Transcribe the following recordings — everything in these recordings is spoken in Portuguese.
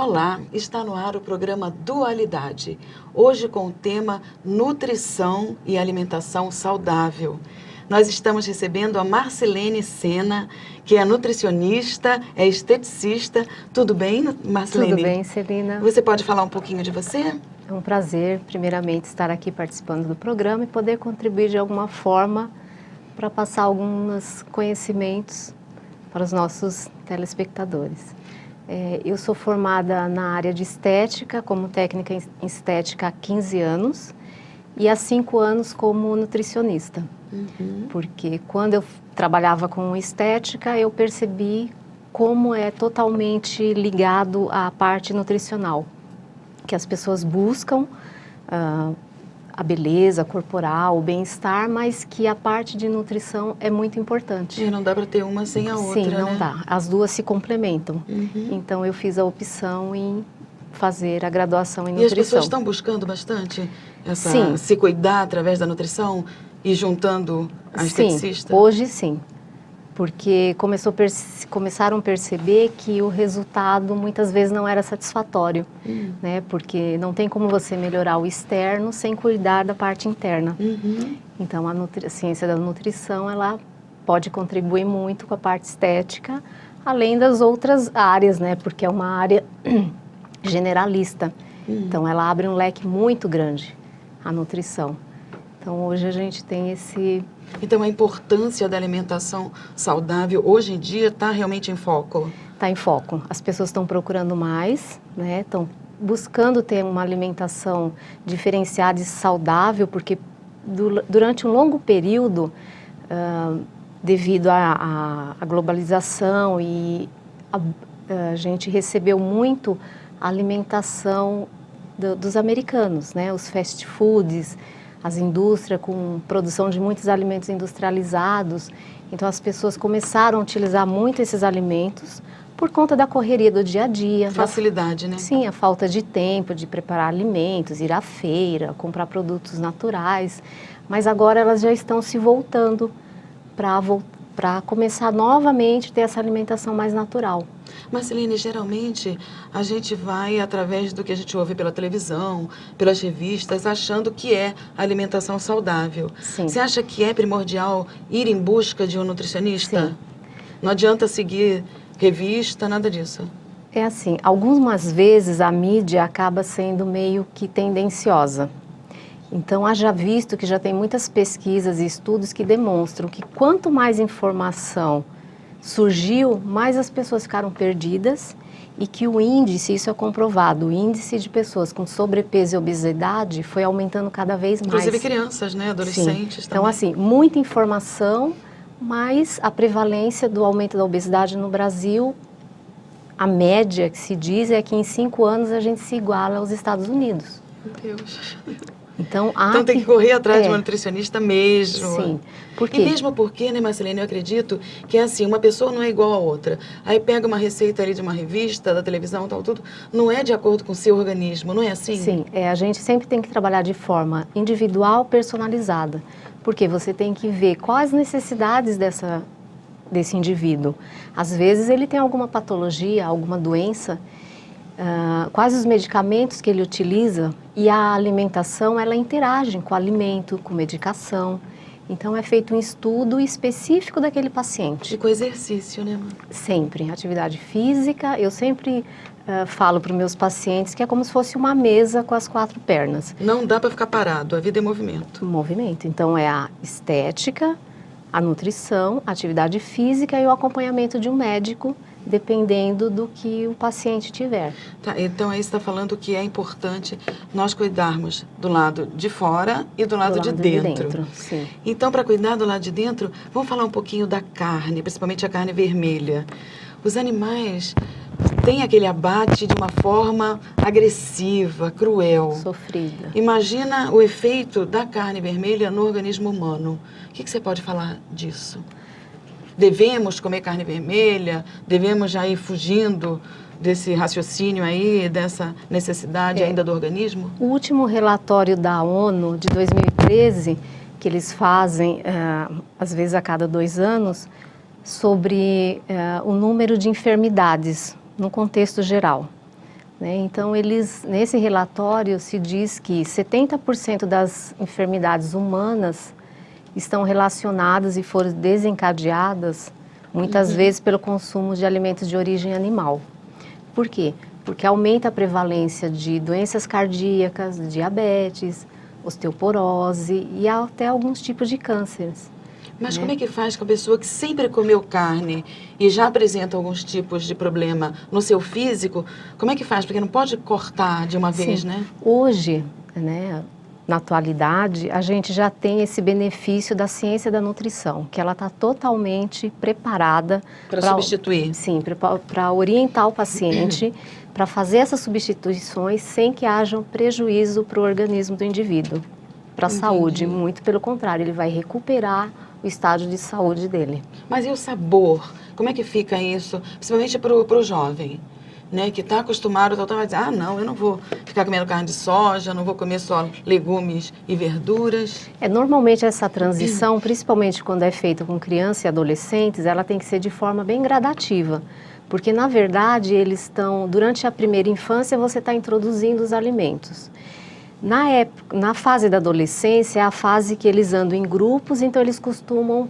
Olá, está no ar o programa Dualidade, hoje com o tema Nutrição e Alimentação Saudável. Nós estamos recebendo a Marcilene Sena, que é nutricionista, é esteticista. Tudo bem, Marcilene? Tudo bem, Celina. Você pode falar um pouquinho de você? É um prazer, primeiramente, estar aqui participando do programa e poder contribuir de alguma forma para passar alguns conhecimentos para os nossos telespectadores. Eu sou formada na área de estética, como técnica em estética há 15 anos e há 5 anos como nutricionista. Porque quando eu trabalhava com estética, eu percebi como é totalmente ligado à parte nutricional, que as pessoas buscam a beleza corporal, o bem-estar, mas que a parte de nutrição é muito importante. E não dá para ter uma sem a outra, Sim, não né? dá. As duas se complementam. Então, eu fiz a opção em fazer a graduação em nutrição. E as pessoas estão buscando bastante Sim. se cuidar através da nutrição e juntando a esteticista? Sim, hoje sim. Porque começaram a perceber que o resultado muitas vezes não era satisfatório, né? Porque não tem como você melhorar o externo sem cuidar da parte interna. Então, a ciência da nutrição, ela pode contribuir muito com a parte estética, além das outras áreas, né? Porque é uma área generalista. Então, ela abre um leque muito grande, a nutrição. Então, hoje a gente tem esse... Então, a importância da alimentação saudável, hoje em dia, está realmente em foco? Está em foco. As pessoas estão procurando mais, né? Estão buscando ter uma alimentação diferenciada e saudável, porque durante um longo período, devido à globalização e a gente recebeu muito a alimentação dos americanos, né? Os fast foods, as indústrias com produção de muitos alimentos industrializados. Então, as pessoas começaram a utilizar muito esses alimentos por conta da correria do dia a dia. Facilidade, né? Sim, a falta de tempo de preparar alimentos, ir à feira, comprar produtos naturais. Mas agora elas já estão se voltando para começar novamente a ter essa alimentação mais natural. Marcilene, geralmente a gente vai através do que a gente ouve pela televisão, pelas revistas, achando que é alimentação saudável. Sim. Você acha que é primordial ir em busca de um nutricionista? Sim. Não adianta seguir revista, nada disso? É assim, algumas vezes a mídia acaba sendo meio que tendenciosa. Então, haja visto que já tem muitas pesquisas e estudos que demonstram que quanto mais informação surgiu, mais as pessoas ficaram perdidas e que o índice, isso é comprovado, o índice de pessoas com sobrepeso e obesidade foi aumentando cada vez mais. Inclusive crianças, né? Adolescentes. Sim. Então, assim, muita informação, mas a prevalência do aumento da obesidade no Brasil, a média que se diz é que em 5 anos a gente se iguala aos Estados Unidos. Meu Deus. Então tem que correr atrás de uma nutricionista mesmo. Sim. Por quê? E mesmo porque, né, Marcilene, eu acredito que é assim, uma pessoa não é igual a outra. Aí pega uma receita ali de uma revista, da televisão, tal, tudo, não é de acordo com o seu organismo, não é assim? Sim, a gente sempre tem que trabalhar de forma individual, personalizada. Porque você tem que ver quais as necessidades desse indivíduo. Às vezes ele tem alguma patologia, alguma doença, quais os medicamentos que ele utiliza, e a alimentação, ela interage com o alimento, com medicação. Então, é feito um estudo específico daquele paciente. E com exercício, né, mãe? Sempre. Atividade física, eu sempre falo para os meus pacientes que é como se fosse uma mesa com as 4 pernas. Não dá para ficar parado, a vida é movimento. Movimento. Então, é a estética, a nutrição, a atividade física e o acompanhamento de um médico, dependendo do que o paciente tiver. Tá, então aí você está falando que é importante nós cuidarmos do lado de fora e do lado de dentro. Sim. Então, para cuidar do lado de dentro, vamos falar um pouquinho da carne, principalmente a carne vermelha. Os animais têm aquele abate de uma forma agressiva, cruel. Sofrida. Imagina o efeito da carne vermelha no organismo humano. O que você pode falar disso? Devemos comer carne vermelha? Devemos já ir fugindo desse raciocínio aí, dessa necessidade ainda do organismo? O último relatório da ONU de 2013, que eles fazem, às vezes a cada 2 anos, sobre o número de enfermidades no contexto geral. né? Então, nesse relatório se diz que 70% das enfermidades humanas estão relacionadas e foram desencadeadas, muitas vezes, pelo consumo de alimentos de origem animal. Por quê? Porque aumenta a prevalência de doenças cardíacas, diabetes, osteoporose e até alguns tipos de cânceres. Mas né? como é que faz com a pessoa que sempre comeu carne e já apresenta alguns tipos de problema no seu físico? Como é que faz? Porque não pode cortar de uma vez, Sim. né? Hoje, né, na atualidade, a gente já tem esse benefício da ciência da nutrição, que ela está totalmente preparada Para substituir. Sim, para orientar o paciente para fazer essas substituições sem que haja um prejuízo para o organismo do indivíduo, para a saúde. Muito pelo contrário, ele vai recuperar o estágio de saúde dele. Mas e o sabor? Como é que fica isso? Principalmente para o jovem, né? Que está acostumado, vai dizer, ah, não, eu não vou ficar comendo carne de soja, não vou comer só legumes e verduras. Normalmente essa transição, principalmente quando é feita com crianças e adolescentes, ela tem que ser de forma bem gradativa. Porque, na verdade, eles estão, durante a primeira infância, você está introduzindo os alimentos. Na fase da adolescência, é a fase que eles andam em grupos, então eles costumam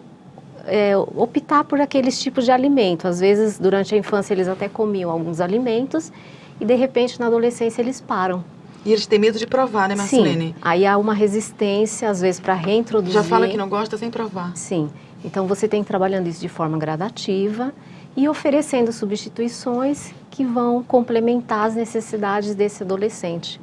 optar por aqueles tipos de alimento. Às vezes, durante a infância, eles até comiam alguns alimentos e, de repente, na adolescência, eles param. E eles têm medo de provar, né, Marcelene? Sim, aí há uma resistência, às vezes, para reintroduzir. Já fala que não gosta sem provar. Sim, então você tem que ir trabalhando isso de forma gradativa e oferecendo substituições que vão complementar as necessidades desse adolescente.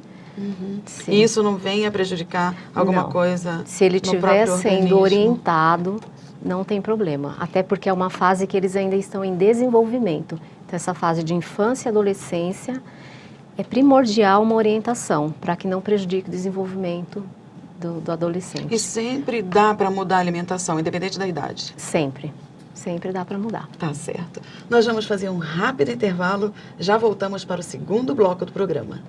E isso não vem a prejudicar alguma coisa? Se ele estiver sendo organismo? orientado, não tem problema. Até porque é uma fase que eles ainda estão em desenvolvimento. Então, essa fase de infância e adolescência é primordial uma orientação para que não prejudique o desenvolvimento do adolescente. E sempre dá para mudar a alimentação, independente da idade? Sempre. Sempre dá para mudar. Tá certo. Nós vamos fazer um rápido intervalo, já voltamos para o segundo bloco do programa.